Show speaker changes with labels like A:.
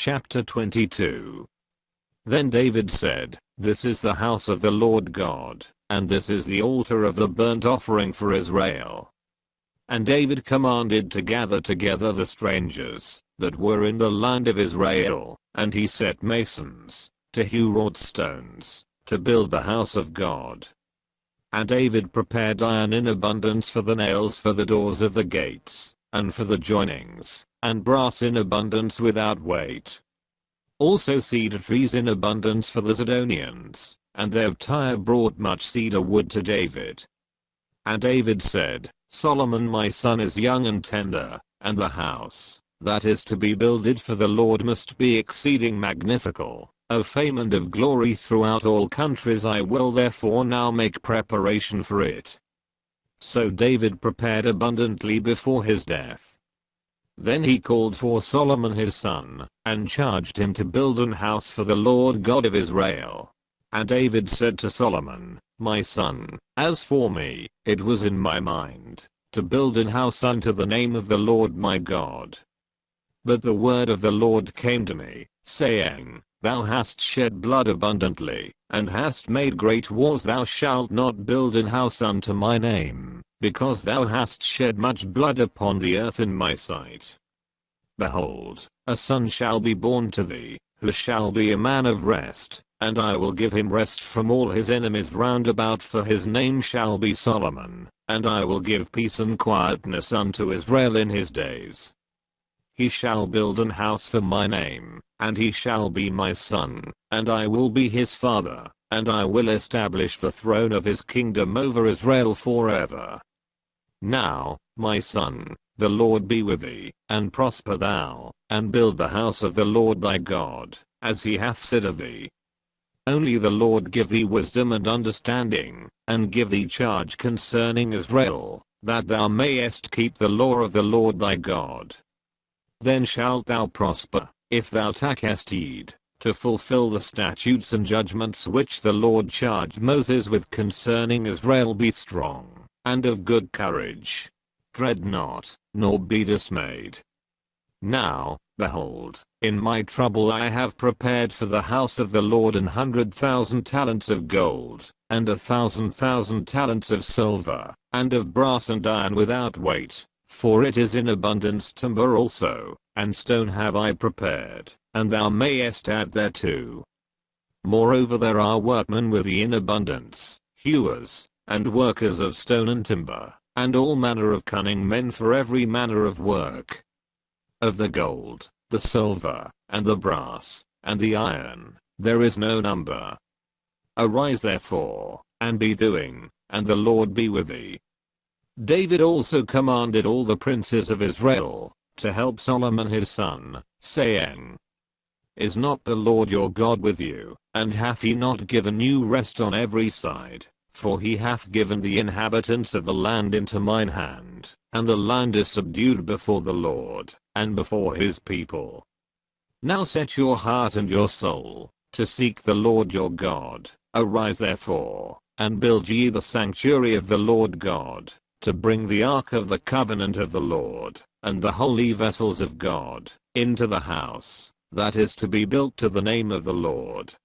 A: Chapter 22. Then David said, "This is the house of the Lord God, and this is the altar of the burnt offering for Israel." And David commanded to gather together the strangers that were in the land of Israel, and he set masons to hew wrought stones to build the house of God. And David prepared iron in abundance for the nails for the doors of the gates, and for the joinings, and brass in abundance without weight. Also cedar trees in abundance for the Zidonians, and they of Tyre brought much cedar wood to David. And David said, "Solomon my son is young and tender, and the house that is to be builded for the Lord must be exceeding magnifical, of fame and of glory throughout all countries. I will therefore now make preparation for it." So David prepared abundantly before his death. Then he called for Solomon his son, and charged him to build an house for the Lord God of Israel. And David said to Solomon, "My son, as for me, it was in my mind to build an house unto the name of the Lord my God. But the word of the Lord came to me, saying, Thou hast shed blood abundantly, and hast made great wars. Thou shalt not build an house unto my name, because thou hast shed much blood upon the earth in my sight. Behold, a son shall be born to thee, who shall be a man of rest, and I will give him rest from all his enemies round about, for his name shall be Solomon, and I will give peace and quietness unto Israel in his days. He shall build an house for my name, and he shall be my son, and I will be his father, and I will establish the throne of his kingdom over Israel forever. Now, my son, the Lord be with thee, and prosper thou, and build the house of the Lord thy God, as he hath said of thee. Only the Lord give thee wisdom and understanding, and give thee charge concerning Israel, that thou mayest keep the law of the Lord thy God. Then shalt thou prosper, if thou takest heed, to fulfill the statutes and judgments which the Lord charged Moses with concerning Israel. Be strong, and of good courage. Dread not, nor be dismayed. Now, behold, in my trouble I have prepared for the house of the Lord 100,000 talents of gold, and 1,000 talents of silver, and of brass and iron without weight. For it is in abundance. Timber also, and stone have I prepared, and thou mayest add thereto. Moreover there are workmen with thee in abundance, hewers, and workers of stone and timber, and all manner of cunning men for every manner of work. Of the gold, the silver, and the brass, and the iron, there is no number. Arise therefore, and be doing, and the Lord be with thee. David also commanded all the princes of Israel to help Solomon his son, saying, Is not the Lord your God with you, and hath he not given you rest on every side? For he hath given the inhabitants of the land into mine hand, and the land is subdued before the Lord, and before his people. Now set your heart and your soul to seek the Lord your God. Arise therefore, and build ye the sanctuary of the Lord God, to bring the ark of the covenant of the Lord, and the holy vessels of God, into the house that is to be built to the name of the Lord,